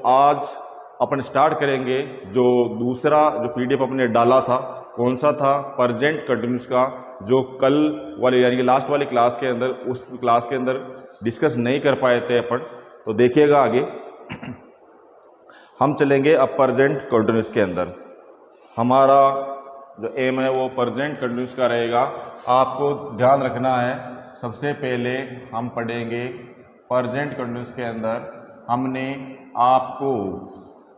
आज अपन स्टार्ट करेंगे जो दूसरा जो पीडीएफ अपने डाला था, कौन सा था, प्रेजेंट कंटिन्यूस का, जो कल वाले यानी कि लास्ट वाली क्लास के अंदर, उस क्लास के अंदर डिस्कस नहीं कर पाए थे अपन। तो देखिएगा आगे हम चलेंगे अब प्रेजेंट कंटिन्यूस के अंदर। हमारा जो एम है वो प्रेजेंट कंटिन्यूस का रहेगा। आपको ध्यान रखना है, सबसे पहले हम पढ़ेंगे प्रेजेंट कंटिन्यूस के अंदर हमने आपको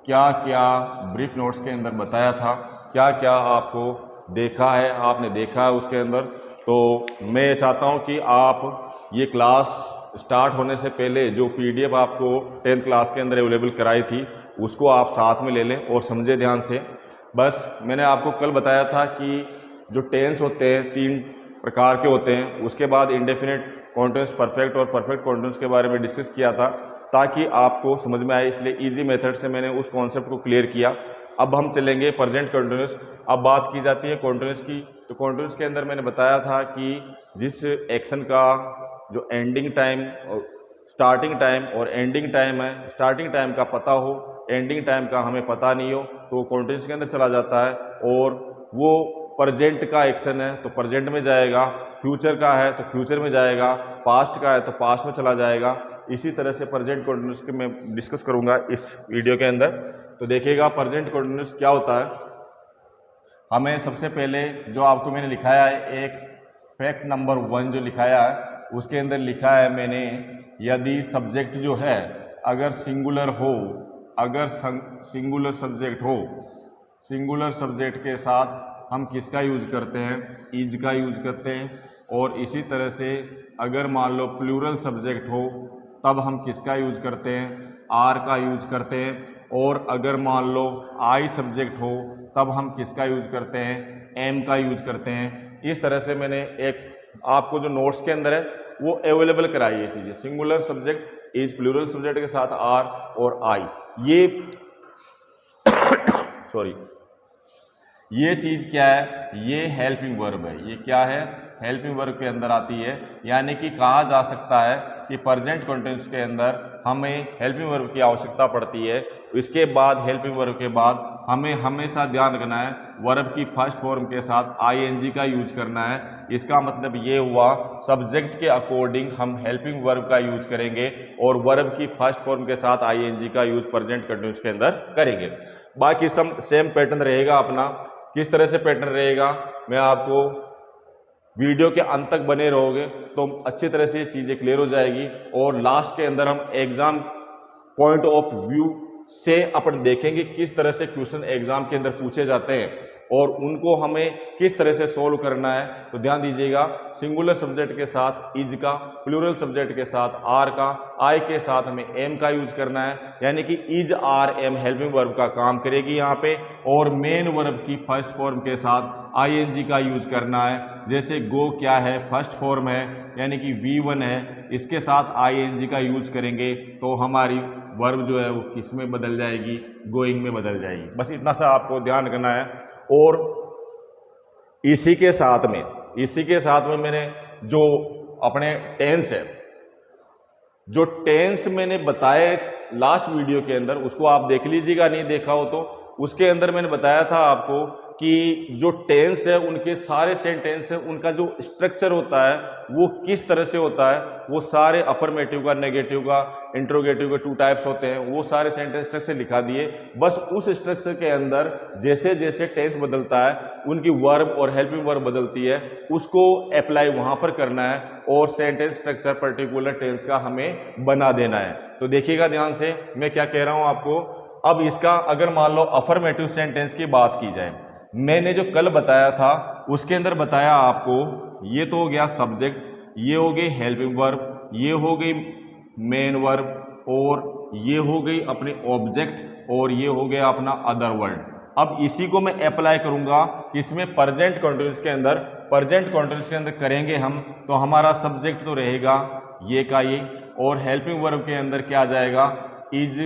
क्या क्या ब्रीफ नोट्स के अंदर बताया था, क्या क्या आपको देखा है, आपने देखा है उसके अंदर। तो मैं ये चाहता हूँ कि आप ये क्लास स्टार्ट होने से पहले जो पीडीएफ आपको 10th क्लास के अंदर अवेलेबल कराई थी उसको आप साथ में ले लें और समझे ध्यान से। बस मैंने आपको कल बताया था कि जो टेंस होते हैं 3 प्रकार के होते हैं, उसके बाद इंडेफिनिट, कॉन्टिन्यूस, परफेक्ट और परफेक्ट कॉन्टिन्यूस के बारे में डिस्कस किया था ताकि आपको समझ में आए, इसलिए इजी मेथड से मैंने उस कॉन्सेप्ट को क्लियर किया। अब हम चलेंगे प्रेजेंट कंटिन्यूस। अब बात की जाती है कॉन्टिन्यूस की, तो कॉन्टिन्यूस के अंदर मैंने बताया था कि जिस एक्शन का जो एंडिंग टाइम, स्टार्टिंग टाइम और एंडिंग टाइम है, स्टार्टिंग टाइम का पता हो, एंडिंग टाइम का हमें पता नहीं हो, तो कॉन्टिन्यूस के अंदर चला जाता है और वो प्रेजेंट का एक्शन है तो प्रेजेंट में जाएगा, फ्यूचर का है तो फ्यूचर में जाएगा, पास्ट का है तो पास्ट में चला जाएगा। इसी तरह से प्रेजेंट कंटिन्यूस के मैं डिस्कस करूंगा इस वीडियो के अंदर। तो देखिएगा प्रेजेंट कंटिन्यूस क्या होता है। हमें सबसे पहले जो आपको मैंने लिखाया है, एक फैक्ट नंबर 1 जो लिखाया है उसके अंदर लिखा है मैंने, यदि सब्जेक्ट जो है अगर सिंगुलर हो, अगर सिंगुलर सब्जेक्ट हो, सिंगुलर सब्जेक्ट के साथ हम किसका यूज करते हैं, इज का यूज करते हैं। और इसी तरह से अगर मान लो प्लूरल सब्जेक्ट हो तब हम किसका यूज करते हैं, आर का यूज करते हैं। और अगर मान लो आई सब्जेक्ट हो तब हम किसका यूज करते हैं, एम का यूज करते हैं। इस तरह से मैंने एक आपको जो नोट्स के अंदर है वो अवेलेबल कराई है चीज़ें, singular subject, is, plural subject के साथ आर और आई। ये सॉरी, ये चीज़ क्या है, ये हेल्पिंग वर्ब है। ये क्या है, हेल्पिंग वर्ब के अंदर आती है। यानी कि कहा जा सकता है कि प्रेजेंट कंटिन्यूस के अंदर हमें हेल्पिंग वर्ब की आवश्यकता पड़ती है। इसके बाद हेल्पिंग वर्ब के बाद हमें हमेशा ध्यान रखना है वर्ब की फर्स्ट फॉर्म के साथ आईएनजी का यूज करना है। इसका मतलब ये हुआ सब्जेक्ट के अकॉर्डिंग हम हेल्पिंग वर्ब का यूज करेंगे और वर्ब की फर्स्ट फॉर्म के साथ आईएनजी का यूज प्रेजेंट कंटिन्यूस के अंदर करेंगे। बाकी सब सेम पैटर्न रहेगा अपना। किस तरह से पैटर्न रहेगा मैं आपको, वीडियो के अंत तक बने रहोगे तो अच्छी तरह से ये चीज़ें क्लियर हो जाएगी। और लास्ट के अंदर हम एग्जाम पॉइंट ऑफ व्यू से अपन देखेंगे किस तरह से क्वेश्चन एग्जाम के अंदर पूछे जाते हैं और उनको हमें किस तरह से सोल्व करना है। तो ध्यान दीजिएगा, सिंगुलर सब्जेक्ट के साथ इज का, प्लूरल सब्जेक्ट के साथ आर का, आई के साथ हमें एम का यूज करना है। यानी कि is, are, am helping verb का काम करेगी यहाँ पे। और मेन वर्ब की फर्स्ट फॉर्म के साथ आईएनजी का यूज करना है। जैसे गो क्या है, फर्स्ट फॉर्म है यानी कि V1 है, इसके साथ आईएनजी का यूज करेंगे तो हमारी वर्ब जो है वो किस में बदल जाएगी, गोइंग में बदल जाएगी। बस इतना सा आपको ध्यान रखना है। और इसी के साथ में मैंने जो अपने टेंस है, जो टेंस मैंने बताए लास्ट वीडियो के अंदर, उसको आप देख लीजिएगा, नहीं देखा हो तो। उसके अंदर मैंने बताया था आपको कि जो टेंस है उनके सारे सेंटेंस है, उनका जो स्ट्रक्चर होता है वो किस तरह से होता है। वो सारे अफर्मेटिव का, नेगेटिव का, इंट्रोगेटिव के 2 टाइप्स होते हैं, वो सारे सेंटेंस स्ट्रक्चर लिखा दिए। बस उस स्ट्रक्चर के अंदर जैसे जैसे टेंस बदलता है, उनकी वर्ब और हेल्पिंग वर्ब बदलती है, उसको अप्लाई वहां पर करना है और सेंटेंस स्ट्रक्चर पर्टिकुलर टेंस का हमें बना देना है। तो देखिएगा ध्यान से मैं क्या कह रहा हूं आपको। अब इसका अगर मान लो अफर्मेटिव सेंटेंस की बात की जाए, मैंने जो कल बताया था उसके अंदर बताया आपको, ये तो हो गया सब्जेक्ट, ये हो गई हेल्पिंग वर्ब, ये हो गई मेन वर्ब, और ये हो गई अपनी ऑब्जेक्ट, और ये हो गया अपना अदर वर्ड। अब इसी को मैं अप्लाई करूंगा इसमें प्रेजेंट कंटिन्यूस के अंदर। प्रेजेंट कंटिन्यूस के अंदर करेंगे हम तो हमारा सब्जेक्ट तो रहेगा ये का ये, और हेल्पिंग वर्ब के अंदर क्या आ जाएगा, इज,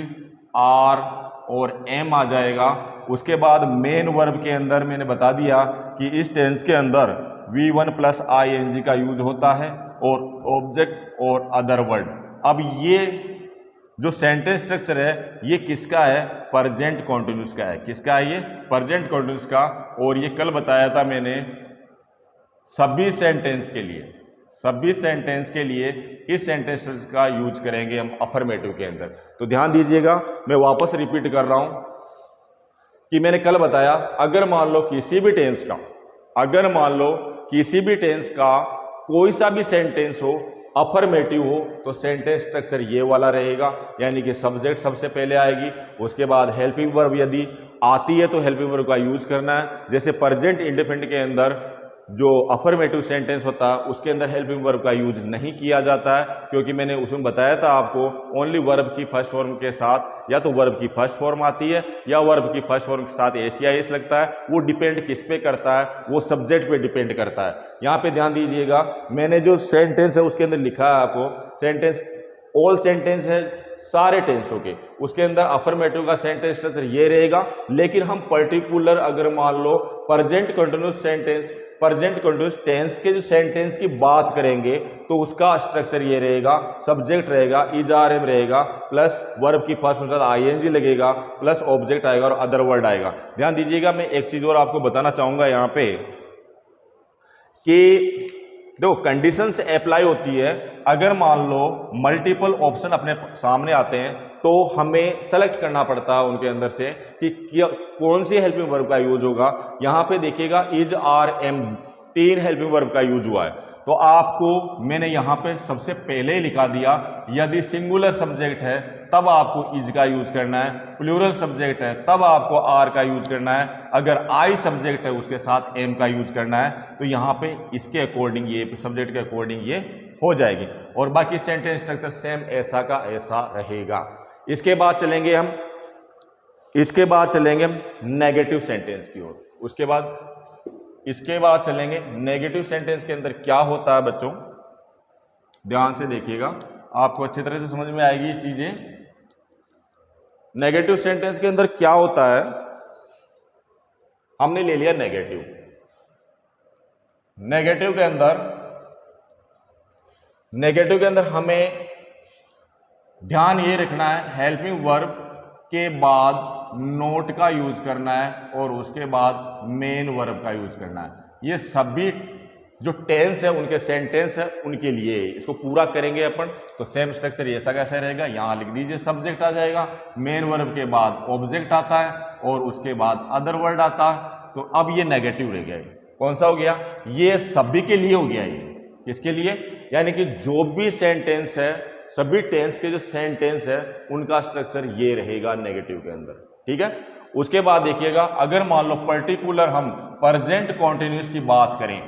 आर और एम आ जाएगा। उसके बाद मेन वर्ब के अंदर मैंने बता दिया कि इस टेंस के अंदर V1 प्लस ING का यूज होता है और ऑब्जेक्ट और अदर वर्ड। अब ये जो सेंटेंस स्ट्रक्चर है ये किसका है, प्रेजेंट कॉन्टिन्यूस का है। किसका है ये, प्रेजेंट कॉन्टिन्यूस का। और ये कल बताया था मैंने सभी सेंटेंस के लिए, सभी सेंटेंस के लिए इस सेंटेंस का यूज करेंगे हम अफर्मेटिव के अंदर। तो ध्यान दीजिएगा, मैं वापस रिपीट कर रहा हूं कि मैंने कल बताया अगर मान लो किसी भी टेंस का, अगर मान लो किसी भी टेंस का कोई सा भी सेंटेंस हो अफर्मेटिव हो तो सेंटेंस स्ट्रक्चर ये वाला रहेगा, यानी कि सब्जेक्ट सबसे पहले आएगी, उसके बाद हेल्पिंग वर्ब यदि आती है तो हेल्पिंग वर्ब का यूज करना है। जैसे प्रेजेंट इंडेफिनिट के अंदर जो अफर्मेटिव सेंटेंस होता है उसके अंदर हेल्पिंग वर्ब का यूज नहीं किया जाता है, क्योंकि मैंने उसमें बताया था आपको ओनली वर्ब की फर्स्ट फॉर्म के साथ या तो वर्ब की फर्स्ट फॉर्म आती है या वर्ब की फर्स्ट फॉर्म के साथ एस या एस लगता है। वो डिपेंड किस पे करता है, वो सब्जेक्ट पे डिपेंड करता है। यहाँ पे ध्यान दीजिएगा, मैंने जो सेंटेंस है उसके अंदर लिखा है आपको, सेंटेंस ऑल सेंटेंस है सारे टेंसों के, उसके अंदर अफर्मेटिव का सेंटेंस स्ट्रक्चर ये रहेगा। लेकिन हम पर्टिकुलर अगर मान लो present continuous sentence, present continuous tense के जो सेंटेंस की बात करेंगे तो उसका स्ट्रक्चर ये रहेगा, सब्जेक्ट रहेगा इज आर एम रहेगा, प्लस वर्ब की फर्स्ट के साथ आईएनजी लगेगा, प्लस ऑब्जेक्ट आएगा और अदर वर्ड आएगा। ध्यान दीजिएगा, मैं एक चीज और आपको बताना चाहूंगा यहाँ पे कि देखो कंडीशंस अप्लाई होती है। अगर मान लो मल्टीपल ऑप्शन अपने सामने आते हैं तो हमें सेलेक्ट करना पड़ता है उनके अंदर से कि कौन सी हेल्पिंग वर्ब का यूज होगा। यहाँ पे देखिएगा is are am 3 helping verb का यूज हुआ है, तो आपको मैंने यहाँ पे सबसे पहले ही लिखा दिया यदि सिंगुलर सब्जेक्ट है तब आपको इज का यूज करना है, प्लूरल सब्जेक्ट है तब आपको आर का यूज करना है, अगर आई सब्जेक्ट है उसके साथ एम का यूज करना है। तो यहाँ पे इसके अकॉर्डिंग ये सब्जेक्ट के अकॉर्डिंग ये हो जाएगी और बाकी सेंटेंस स्ट्रक्चर सेम ऐसा का ऐसा रहेगा। इसके बाद चलेंगे हम नेगेटिव सेंटेंस की ओर। इसके बाद चलेंगे नेगेटिव सेंटेंस के अंदर क्या होता है बच्चों, ध्यान से देखिएगा, आपको अच्छी तरह से समझ में आएगी ये चीजें। नेगेटिव सेंटेंस के अंदर क्या होता है, हमने ले लिया नेगेटिव के अंदर हमें ध्यान ये रखना है हेल्पिंग वर्ब के बाद नोट का यूज करना है और उसके बाद मेन वर्ब का यूज करना है। ये सभी जो टेंस है उनके सेंटेंस है उनके लिए इसको पूरा करेंगे अपन। तो सेम स्ट्रक्चर ऐसा कैसा रहेगा, यहां लिख दीजिए सब्जेक्ट आ जाएगा, मेन वर्ब के बाद ऑब्जेक्ट आता है और उसके बाद अदर वर्ड आता है। तो अब ये नेगेटिव रह गया, कौन सा हो गया, ये सभी के लिए हो गया। ये किसके लिए, यानी कि जो भी सेंटेंस है सभी टेंस के जो सेंटेंस है उनका स्ट्रक्चर ये रहेगा नेगेटिव के अंदर, ठीक है। उसके बाद देखिएगा अगर मान लो पर्टिकुलर हम प्रेजेंट कॉन्टिन्यूस की बात करें,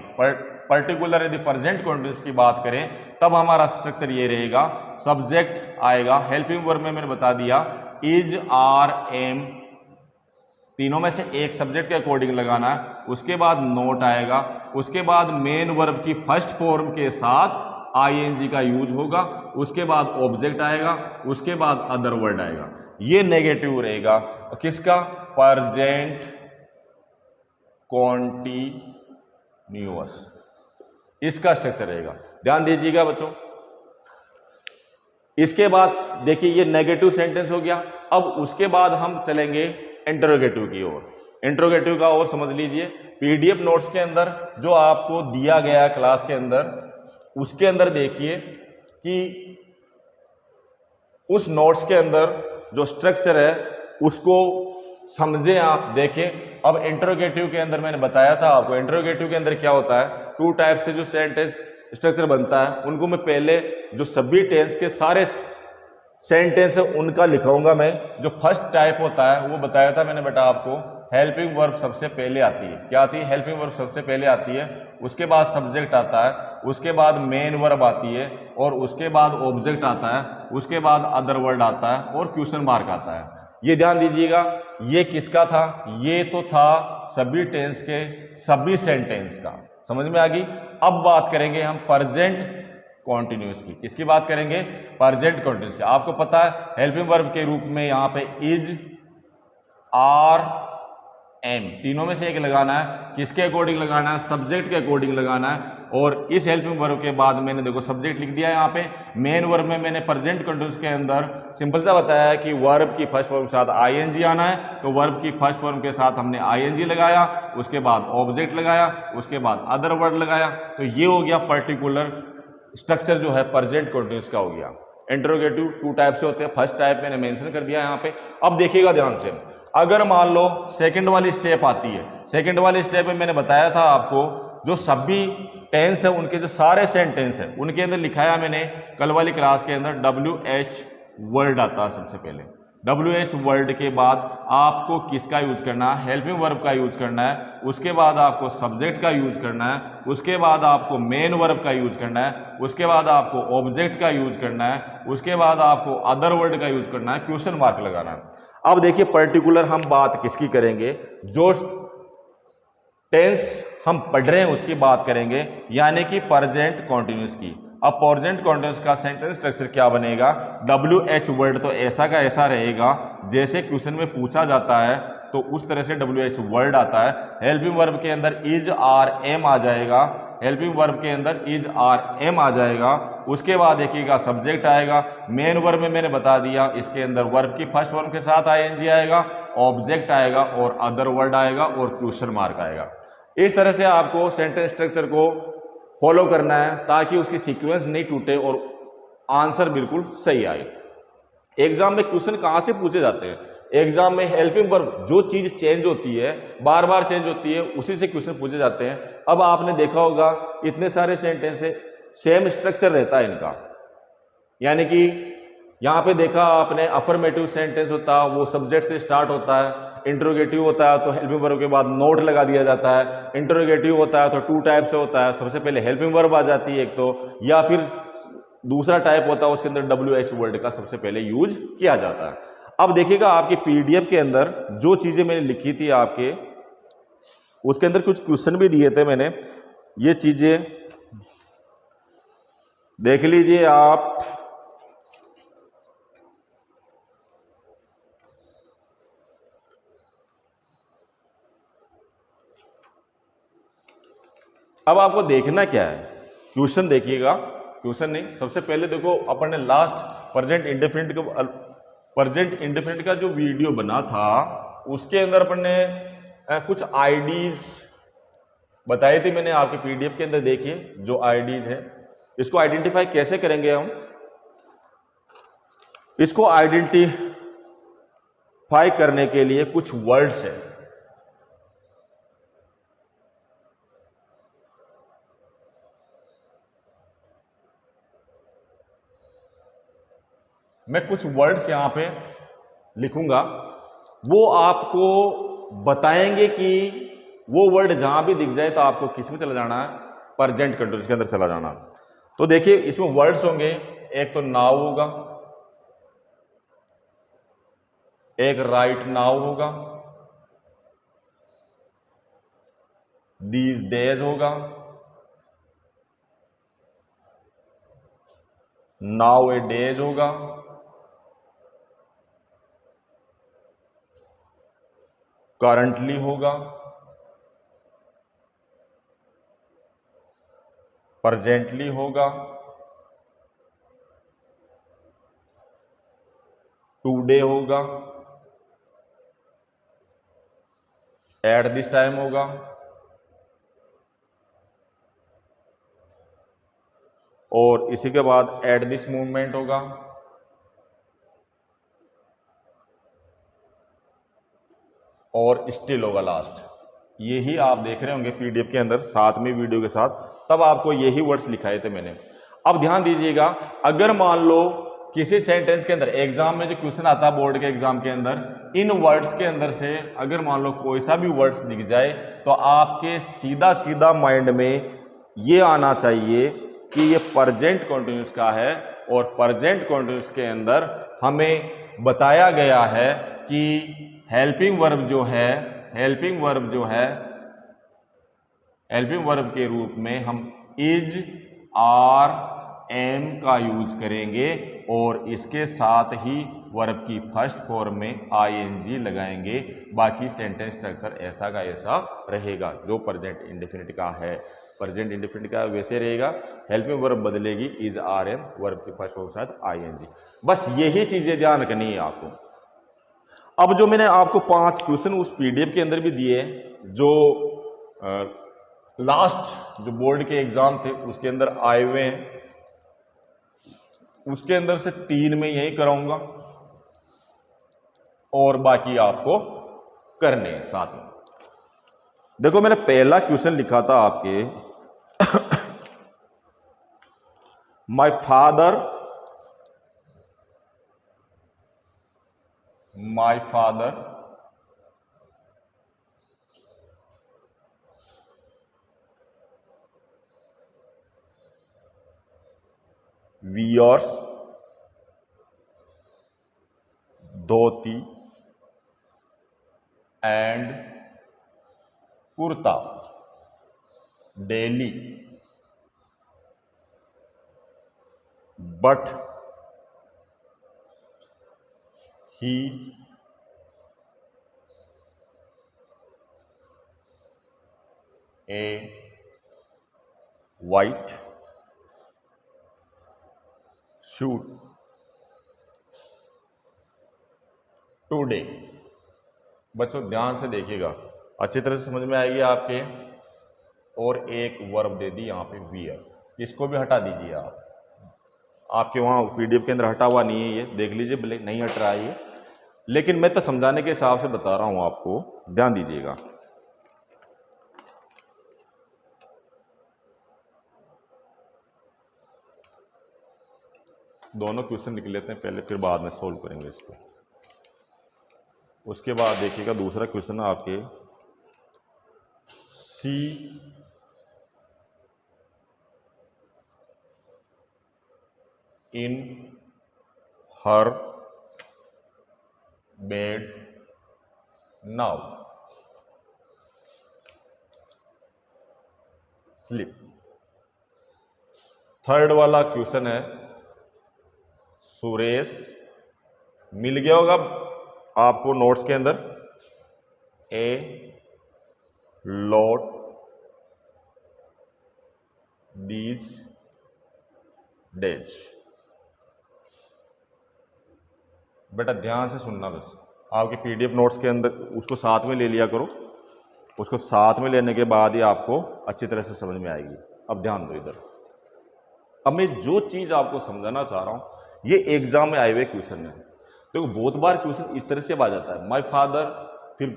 पर्टिकुलर यदि प्रेजेंट कॉन्टिन्यूस की बात करें तब हमारा स्ट्रक्चर ये रहेगा, सब्जेक्ट आएगा, हेल्पिंग वर्ब में मैंने बता दिया इज आर एम, तीनों में से एक सब्जेक्ट के अकॉर्डिंग लगाना है, उसके बाद नोट आएगा, उसके बाद मेन वर्ब की फर्स्ट फॉर्म के साथ आईएनजी का यूज होगा, उसके बाद ऑब्जेक्ट आएगा, उसके बाद अदर वर्ड आएगा। ये नेगेटिव रहेगा किसका, प्रेजेंट कॉन्टिन्यूअस, इसका स्ट्रक्चर रहेगा। ध्यान दीजिएगा बच्चों। इसके बाद देखिए ये नेगेटिव सेंटेंस हो गया। अब उसके बाद हम चलेंगे इंटरोगेटिव की ओर। इंटरोगेटिव का और समझ लीजिए, पीडीएफ नोट्स के अंदर जो आपको दिया गया है क्लास के अंदर, उसके अंदर देखिए कि उस नोट्स के अंदर जो स्ट्रक्चर है उसको समझें आप, देखें। अब इंटरोगेटिव के अंदर मैंने बताया था आपको, इंटरोगेटिव के अंदर क्या होता है, 2 टाइप से जो सेंटेंस स्ट्रक्चर बनता है उनको मैं पहले जो सभी टेंस के सारे सेंटेंस है उनका लिखाऊंगा मैं। जो फर्स्ट टाइप होता है वो बताया था मैंने बेटा आपको, हेल्पिंग वर्ब सबसे पहले आती है। क्या आती है, हेल्पिंग वर्ब सबसे पहले आती है, उसके बाद सब्जेक्ट आता है, उसके बाद मेन वर्ब आती है और उसके बाद ऑब्जेक्ट आता है, उसके बाद अदर वर्ड आता है और क्वेश्चन मार्क आता है। ये ध्यान दीजिएगा, ये किसका था, ये तो था सभी टेंस के सभी सेंटेंस का, समझ में आ गई। अब बात करेंगे हम प्रेजेंट कॉन्टिन्यूअस की। किसकी बात करेंगे, प्रेजेंट कॉन्टिन्यूअस की। आपको पता है हेल्पिंग वर्ब के रूप में यहाँ पे इज, आर, एम, तीनों में से एक लगाना है। किसके अकॉर्डिंग लगाना है, सब्जेक्ट के अकॉर्डिंग लगाना है और इस हेल्पिंग वर्ब के बाद मैंने देखो सब्जेक्ट लिख दिया है यहाँ पे। मेन वर्ब में मैंने प्रेजेंट कंटिन्यूअस के अंदर सिंपल सा बताया है कि वर्ब की फर्स्ट फॉर्म के साथ आईएनजी आना है, तो वर्ब की फर्स्ट फॉर्म के साथ हमने आईएनजी लगाया, उसके बाद ऑब्जेक्ट लगाया, उसके बाद अदर वर्ड लगाया। तो ये हो गया पर्टिकुलर स्ट्रक्चर जो है प्रेजेंट कंटिन्यूअस का हो गया। इंटरोगेटिव 2 टाइप से होते हैं, फर्स्ट टाइप मैंने मेंशन कर दिया यहाँ पे। अब देखिएगा ध्यान से, अगर मान लो सेकंड वाली स्टेप आती है, सेकंड वाली स्टेप में मैंने बताया था आपको जो सभी टेंस है उनके जो सारे सेंटेंस है उनके अंदर लिखाया मैंने कल वाली क्लास के अंदर WH वर्ड आता है सबसे पहले। WH वर्ड के बाद आपको किसका यूज करना है, हेल्पिंग वर्ब का यूज करना है, उसके बाद आपको सब्जेक्ट का यूज करना है, उसके बाद आपको मेन वर्ब का यूज करना है, उसके बाद आपको ऑब्जेक्ट का यूज करना है, उसके बाद आपको अदर वर्ड का यूज करना है, क्वेश्चन मार्क लगाना है। अब देखिए पर्टिकुलर हम बात किसकी करेंगे, जो टेंस हम पढ़ रहे हैं उसकी बात करेंगे, यानी कि प्रेजेंट कॉन्टिन्यूस की। अब प्रेजेंट कॉन्टिन्यूस का सेंटेंस स्ट्रक्चर क्या बनेगा, WH वर्ड तो ऐसा का ऐसा रहेगा जैसे क्वेश्चन में पूछा जाता है, तो उस तरह से WH वर्ड आता है। हेल्पिंग वर्ब के अंदर इज आर एम आ जाएगा, हेल्पिंग वर्ब के अंदर इज आर एम आ जाएगा। उसके बाद देखिएगा सब्जेक्ट आएगा। मेन वर्ब में मैंने बता दिया इसके अंदर वर्ब की फर्स्ट फॉर्म के साथ आईएनजी आएगा, ऑब्जेक्ट आएगा और अदर वर्ड आएगा और क्वेश्चन मार्क आएगा। इस तरह से आपको सेंटेंस स्ट्रक्चर को फॉलो करना है ताकि उसकी सीक्वेंस नहीं टूटे और आंसर बिल्कुल सही आए। एग्जाम में क्वेश्चन कहां से पूछे जाते हैं, एग्जाम में हेल्पिंग वर्ब जो चीज चेंज होती है बार बार चेंज होती है उसी से क्वेश्चन पूछे जाते हैं। अब आपने देखा होगा इतने सारे सेंटेंस है, सेम स्ट्रक्चर रहता है इनका, यानी कि यहां पे देखा आपने अफर्मेटिव सेंटेंस होता है वो सब्जेक्ट से स्टार्ट होता है, इंटरोगेटिव होता है तो हेल्पिंग वर्ब के बाद नोट लगा दिया जाता है, इंटरोगेटिव होता है तो 2 टाइप से होता है, सबसे पहले हेल्पिंग वर्ब आ जाती है एक तो, या फिर दूसरा टाइप होता है उसके अंदर WH वर्ड का सबसे पहले यूज किया जाता है। अब देखिएगा आपकी PDF के अंदर जो चीजें मैंने लिखी थी आपके, उसके अंदर कुछ क्वेश्चन भी दिए थे मैंने, ये चीजें देख लीजिए आप। अब आपको देखना क्या है, क्वेश्चन देखिएगा, क्वेश्चन नहीं, सबसे पहले देखो अपन ने लास्ट प्रेजेंट इंडेफिनिट का जो वीडियो बना था उसके अंदर अपन ने कुछ आईडीज बताई थी मैंने आपके PDF के अंदर। देखिए जो आईडीज है इसको आइडेंटिफाई कैसे करेंगे हम, इसको आइडेंटिफाई करने के लिए कुछ वर्ड्स है। मैं कुछ वर्ड्स यहां पे लिखूंगा, वो आपको बताएंगे कि वो वर्ड जहां भी दिख जाए तो आपको किस में चला जाना है, प्रेजेंट कंटिन्यूअस के अंदर चला जाना। तो देखिए इसमें वर्ड्स होंगे, एक तो नाउ होगा, एक राइट नाउ होगा, दीज डेज होगा, नाउ ए डेज होगा, करंटली होगा, प्रेजेंटली होगा, टुडे होगा, एट दिस टाइम होगा, और इसी के बाद एट दिस मूवमेंट होगा, और स्टिल होगा लास्ट। यही आप देख रहे होंगे PDF के अंदर साथ में वीडियो के साथ, तब आपको यही वर्ड्स लिखाए थे मैंने। अब ध्यान दीजिएगा, अगर मान लो किसी सेंटेंस के अंदर एग्जाम में जो क्वेश्चन आता है बोर्ड के एग्जाम के अंदर, इन वर्ड्स के अंदर से अगर मान लो कोई सा भी वर्ड्स दिख जाए तो आपके सीधा सीधा माइंड में ये आना चाहिए कि ये प्रेजेंट कंटिन्यूअस का है, और प्रेजेंट कंटिन्यूअस के अंदर हमें बताया गया है कि हेल्पिंग वर्ब जो है, हेल्पिंग वर्ब के रूप में हम इज आर एम का यूज करेंगे और इसके साथ ही वर्ब की फर्स्ट फॉर्म में आईएनजी लगाएंगे, बाकी सेंटेंस स्ट्रक्चर ऐसा का ऐसा रहेगा जो प्रेजेंट इंडेफिनिट का है। प्रेजेंट इंडेफिनिट का वैसे रहेगा, हेल्पिंग वर्ब बदलेगी इज आर एम, वर्ब की फर्स्ट फॉर्म के साथ आईएनजी। बस यही चीजें ध्यान रखनी है आपको। अब जो मैंने आपको 5 क्वेश्चन उस पीडीएफ के अंदर भी दिए, जो लास्ट जो बोर्ड के एग्जाम थे उसके अंदर आए हुए हैं, उसके अंदर से 3 में यही कराऊंगा और बाकी आपको करने हैं साथ में। देखो मैंने पहला क्वेश्चन लिखा था आपके my father wears dhoti and kurta daily but he A white shoot today. बच्चों ध्यान से देखिएगा, अच्छी तरह से समझ में आएगी आपके। और एक वर्ब दे दी यहाँ पे वियर, इसको भी हटा दीजिए आप, आपके वहाँ पीडीएफ के अंदर हटा हुआ नहीं है, ये देख लीजिए, भले नहीं हट रहा है ये, लेकिन मैं तो समझाने के हिसाब से बता रहा हूँ आपको, ध्यान दीजिएगा। दोनों क्वेश्चन लिख लेते हैं पहले, फिर बाद में सोल्व करेंगे इसको। उसके बाद देखिएगा दूसरा क्वेश्चन है आपके, सी इन हर बेड नाउ स्लीप। थर्ड वाला क्वेश्चन है, सुरेश, मिल गया होगा आपको नोट्स के अंदर, ए लॉट दीज डेज। बेटा ध्यान से सुनना, बस आपके पीडीएफ नोट्स के अंदर उसको साथ में ले लिया करो, उसको साथ में लेने के बाद ही आपको अच्छी तरह से समझ में आएगी। अब ध्यान दो इधर, अब मैं जो चीज आपको समझाना चाह रहा हूं ये एग्जाम में आए हुए क्वेश्चन है। तो बहुत बार क्वेश्चन इस तरह से आ जाता है, माय फादर, फिर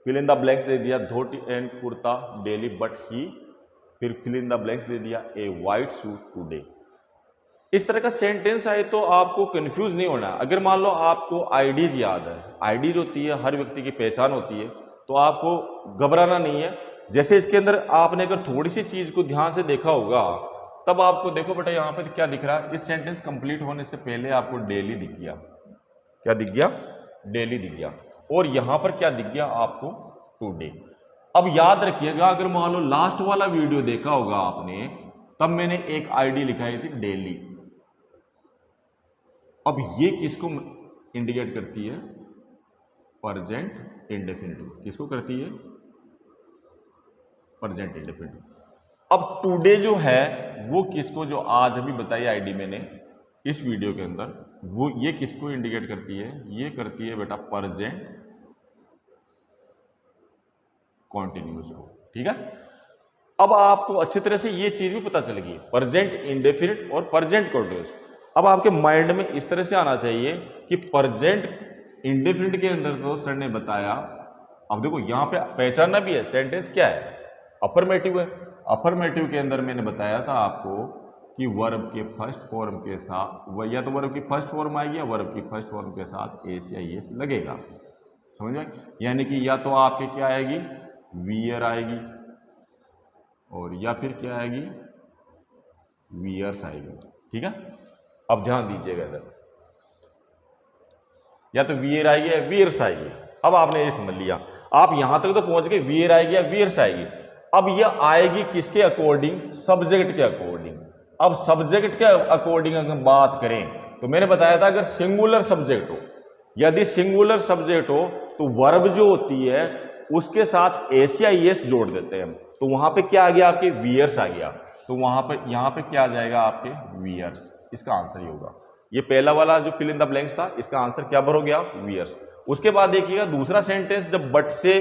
फिल इन द ब्लैंक्स दे दिया dhoti and kurta daily but he, फिर फिल इन द ब्लैंक्स दे दिया ए वाइट सूट टुडे। इस तरह का सेंटेंस आए तो आपको कंफ्यूज नहीं होना। अगर मान लो आपको आईडीज याद है, आईडीज होती है हर व्यक्ति की पहचान होती है, तो आपको घबराना नहीं है। जैसे इसके अंदर आपने अगर थोड़ी सी चीज को ध्यान से देखा होगा, तब आपको देखो बेटा यहाँ पे क्या दिख रहा है, इस सेंटेंस कंप्लीट होने से पहले आपको डेली दिख गया, क्या दिख गया, डेली दिख गया, और यहां पर क्या दिख गया आपको, टुडे। अब याद रखिएगा, अगर मान लो लास्ट वाला वीडियो देखा होगा आपने, तब मैंने एक आईडी लिखाई थी डेली। अब ये किसको इंडिकेट करती है, प्रेजेंट इंडेफिनिट। किसको करती है, प्रेजेंट इंडेफिनिट। अब टुडे जो है वो किसको, जो आज अभी बताई आईडी मैंने इस वीडियो के अंदर, वो ये किसको इंडिकेट करती है, ये करती है बेटा प्रेजेंट कॉन्टिन्यूअस को। ठीक है, अब आपको अच्छी तरह से ये चीज भी पता चल गई, प्रेजेंट इंडेफिनिट और प्रेजेंट कॉन्टिन्यूअस। अब आपके माइंड में इस तरह से आना चाहिए कि प्रेजेंट इंडेफिनिट के अंदर तो सर ने बताया, अब देखो यहां पे पहचानना भी है, सेंटेंस क्या है, अफर्मेटिव है। अफर्मेटिव के अंदर मैंने बताया था आपको कि वर्ब के फर्स्ट फॉर्म के साथ, या तो वर्ब की फर्स्ट फॉर्म आएगी या वर्ब की फर्स्ट फॉर्म के साथ एस या एस लगेगा, समझ में। यानी कि या तो आपके क्या आएगी, वियर आएगी, और या फिर क्या आएगी, वियर्स आएगी। ठीक है, अब ध्यान दीजिएगा इधर, या तो वियर आएगी या वियर्स आएगी। अब आपने ये समझ लिया, आप यहां तक तो पहुंच गए, वियर आएगी या वियर्स आएगी। अब ये आएगी किसके अकॉर्डिंग, सब्जेक्ट के अकॉर्डिंग। अब सब्जेक्ट के अकॉर्डिंग अगर बात करें तो मैंने बताया था, अगर सिंगुलर सब्जेक्ट हो यदि सिंगुलर सब्जेक्ट हो तो वर्ब जो होती है उसके साथ एस या ईएस जोड़ देते हैं हम, तो वहां पे क्या आ गया आपके वियर्स आ गया, तो वहां पे यहां पे क्या आ जाएगा आपके वियर्स, इसका आंसर ही होगा। ये पहला वाला जो फिल इन द ब्लैंक्स था इसका आंसर क्या भरोगे आप, वियर्स। उसके बाद देखिएगा दूसरा सेंटेंस जब बट से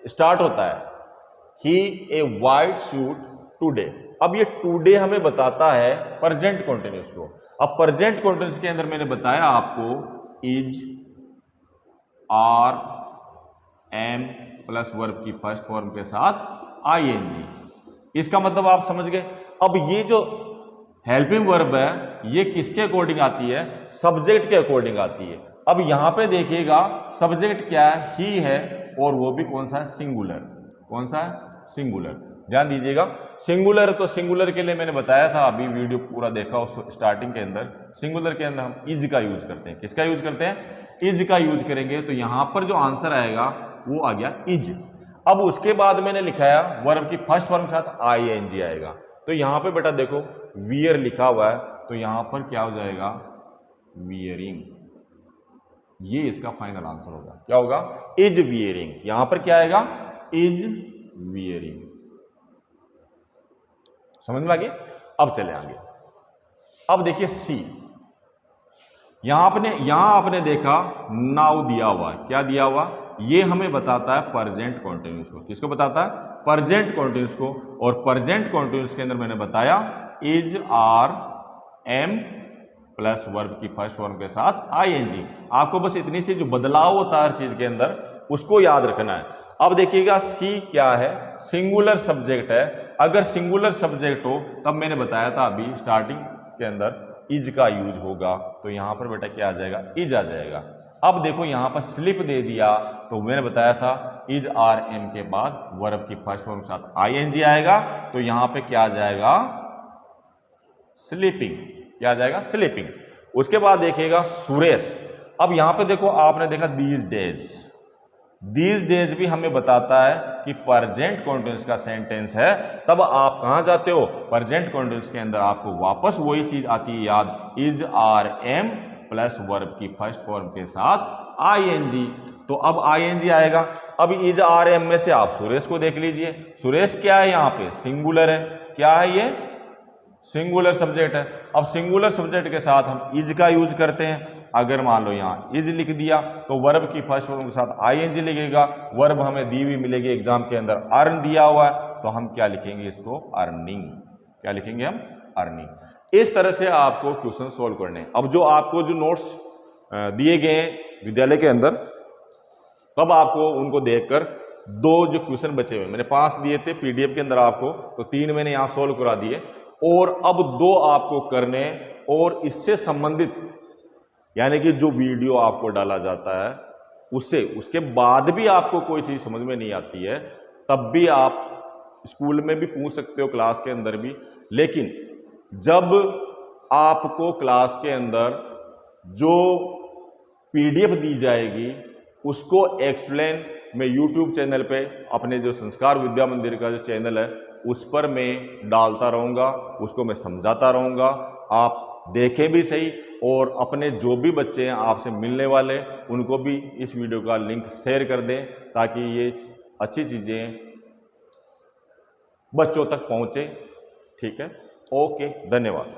स्टार्ट होता है, ही ए वाइट सूट टुडे। अब ये टुडे हमें बताता है प्रेजेंट कॉन्टिन्यूस को। अब प्रेजेंट कॉन्टिन्यूस के अंदर मैंने बताया आपको is, are, am plus verb की फर्स्ट फॉर्म के साथ आईएनजी। इसका मतलब आप समझ गए। अब ये जो हेल्पिंग वर्ब है ये किसके अकॉर्डिंग आती है, सब्जेक्ट के अकॉर्डिंग आती है। अब यहां पे देखिएगा सब्जेक्ट क्या है, ही है, और वो भी कौन सा है, सिंगुलर। कौन सा है, सिंगुलर। ध्यान दीजिएगा सिंगुलर, तो सिंगुलर के लिए मैंने बताया था, अभी वीडियो पूरा देखा उस स्टार्टिंग के अंदर। सिंगुलर के अंदर हम इज का यूज करते हैं। किसका यूज करते हैं, इज का यूज करेंगे। तो यहां पर जो आंसर आएगा वो आ गया इज। अब उसके बाद मैंने लिखाया वर्ब की फर्स्ट फॉर्म के साथ आईएनजी आएगा। तो यहां पे बेटा देखो वियर लिखा हुआ है, तो यहां पर क्या हो जाएगा, वियरिंग। ये इसका फाइनल आंसर होगा। क्या होगा, इज वियरिंग। यहां पर क्या आएगा, इज वियरिंग। समझ में आ गई। अब चले आगे। अब देखिए सी, यहां आपने देखा नाउ दिया हुआ। क्या दिया हुआ, ये हमें बताता है प्रेजेंट कॉन्टिन्यूस को। किसको बताता है, प्रेजेंट कॉन्टिन्यूस को। और प्रेजेंट कॉन्टिन्यूस के अंदर मैंने बताया is, are, am plus verb की फर्स्ट फॉर्म के साथ आईएनजी। आपको बस इतनी सी जो बदलाव होता है हर चीज के अंदर उसको याद रखना है। अब देखिएगा सी क्या है, सिंगुलर सब्जेक्ट है। अगर सिंगुलर सब्जेक्ट हो तब मैंने बताया था अभी स्टार्टिंग के अंदर इज का यूज होगा। तो यहां पर बेटा क्या आ जाएगा, इज आ जाएगा। अब देखो यहां पर स्लिप दे दिया, तो मैंने बताया था इज, आर, एम के बाद वर्ब की फर्स्ट फॉर्म के साथ आईएनजी आएगा। तो यहां पे क्या आ जाएगा, स्लीपिंग। क्या आ जाएगा, स्लीपिंग। उसके बाद देखिएगा सुरेश। अब यहां पे देखो आपने देखा दीज डेज। दीज डेज भी हमें बताता है कि प्रेजेंट कॉन्टिन्यूस का सेंटेंस है। तब आप कहां जाते हो, प्रेजेंट कॉन्टिन्यूस के अंदर आपको वापस वही चीज आती है याद, is, are, am plus verb की फर्स्ट फॉर्म के साथ आईएनजी। तो अब आईएनजी आएगा। अब इज, आर, एम में से आप सुरेश को देख लीजिए। सुरेश क्या है, यहां पे सिंगुलर है। क्या है ये, सिंगुलर सब्जेक्ट है। अब सिंगुलर सब्जेक्ट के साथ हम इज का यूज करते हैं। अगर मान लो यहां इज लिख दिया तो वर्ब की फर्स्ट फॉर्म के साथ आईएनजी लिखेगा। वर्ब हमें दी हुई मिलेगी एग्जाम के अंदर, अर्न दिया हुआ है, तो हम क्या लिखेंगे इसको, अर्निंग। क्या लिखेंगे हम, अर्निंग। इस तरह से आपको क्वेश्चन सोल्व करने। अब जो आपको जो नोट्स दिए गए हैं विद्यालय के अंदर, तब आपको उनको देखकर दो जो क्वेश्चन बचे हुए, मैंने 5 दिए थे पीडीएफ के अंदर आपको, तो 3 मैंने यहां सोल्व करा दिए और अब 2 आपको करने। और इससे संबंधित यानी कि जो वीडियो आपको डाला जाता है उससे, उसके बाद भी आपको कोई चीज समझ में नहीं आती है, तब भी आप स्कूल में भी पूछ सकते हो, क्लास के अंदर भी। लेकिन जब आपको क्लास के अंदर जो पीडीएफ दी जाएगी उसको एक्सप्लेन मैं यूट्यूब चैनल पे, अपने जो संस्कार विद्या मंदिर का जो चैनल है उस पर मैं डालता रहूँगा, उसको मैं समझाता रहूँगा। आप देखें भी सही, और अपने जो भी बच्चे हैं आपसे मिलने वाले उनको भी इस वीडियो का लिंक शेयर कर दें, ताकि ये अच्छी चीज़ें बच्चों तक पहुँचे। ठीक है, ओके, धन्यवाद।